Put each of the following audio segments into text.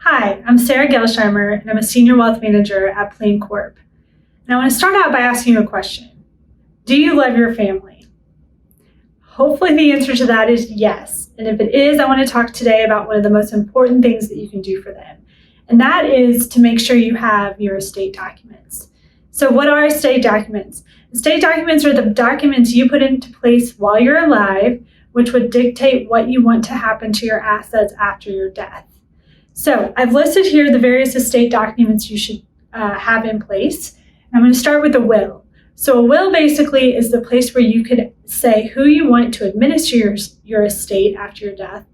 Hi, I'm Sara Gelsheimer, and I'm a Senior Wealth Manager at Plancorp. And I want to start out by asking you a question. Do you love your family? Hopefully the answer to that is yes. And if it is, I want to talk today about one of the most important things that you can do for them. And that is to make sure you have your estate documents. So what are estate documents? Estate documents are the documents you put into place while you're alive, which would dictate what you want to happen to your assets after your death. So I've listed here the various estate documents you should have in place. I'm going to start with a will. So a will basically is the place where you could say who you want to administer your estate after your death.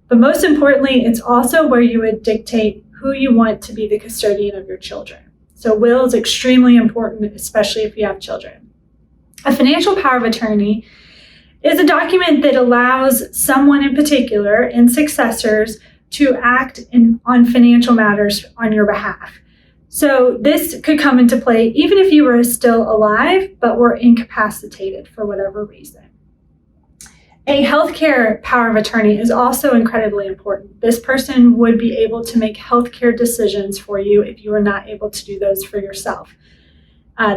But most importantly, it's also where you would dictate who you want to be the custodian of your children. So will is extremely important, especially if you have children. A financial power of attorney is a document that allows someone in particular and successors to act on financial matters on your behalf. So this could come into play even if you were still alive but were incapacitated for whatever reason. A healthcare power of attorney is also incredibly important. This person would be able to make healthcare decisions for you if you were not able to do those for yourself.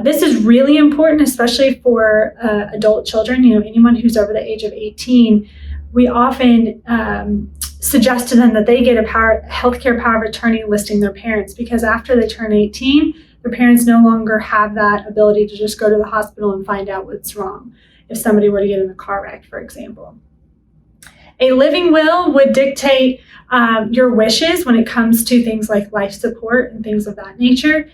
This is really important, especially for adult children. Anyone who's over the age of 18, we often suggest to them that they get a healthcare power of attorney listing their parents, because after they turn 18, their parents no longer have that ability to just go to the hospital and find out what's wrong if somebody were to get in a car wreck, for example. A living will would dictate your wishes when it comes to things like life support and things of that nature.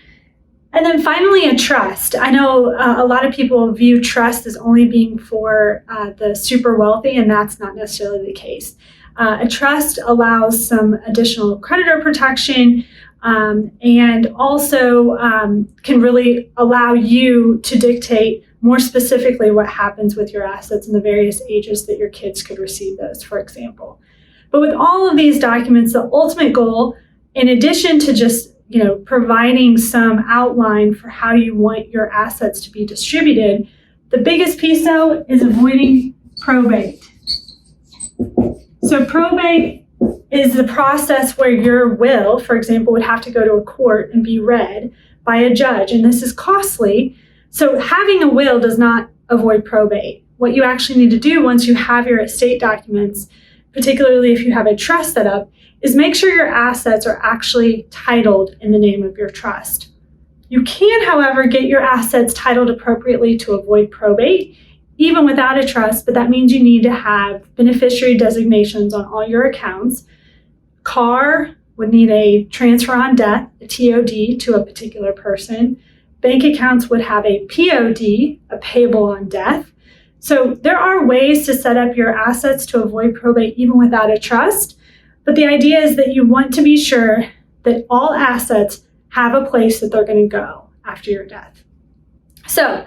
And then finally, a trust. I know a lot of people view trust as only being for the super wealthy, and that's not necessarily the case. A trust allows some additional creditor protection and also can really allow you to dictate more specifically what happens with your assets and the various ages that your kids could receive those, for example. But with all of these documents, the ultimate goal, in addition to just providing some outline for how you want your assets to be distributed, the biggest piece though is avoiding probate. So probate is the process where your will, for example, would have to go to a court and be read by a judge, and this is costly. So having a will does not avoid probate. What you actually need to do once you have your estate documents, particularly if you have a trust set up, is make sure your assets are actually titled in the name of your trust. You can, however, get your assets titled appropriately to avoid probate, even without a trust, but that means you need to have beneficiary designations on all your accounts. Car would need a transfer on death, a TOD, to a particular person. Bank accounts would have a POD, a payable on death. So there are ways to set up your assets to avoid probate even without a trust. But the idea is that you want to be sure that all assets have a place that they're going to go after your death. So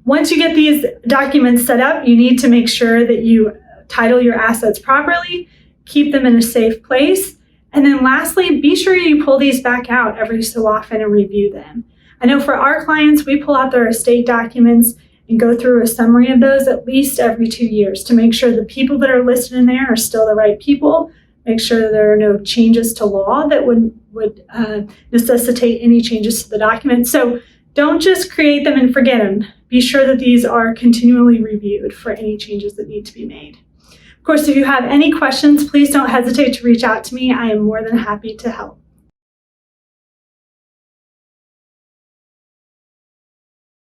once you get these documents set up, you need to make sure that you title your assets properly, keep them in a safe place, and then lastly, be sure you pull these back out every so often and review them. I know for our clients, we pull out their estate documents and go through a summary of those at least every 2 years to make sure the people that are listed in there are still the right people, make sure that there are no changes to law that would necessitate any changes to the document. So don't just create them and forget them. Be sure that these are continually reviewed for any changes that need to be made. Of course, if you have any questions, please don't hesitate to reach out to me. I am more than happy to help.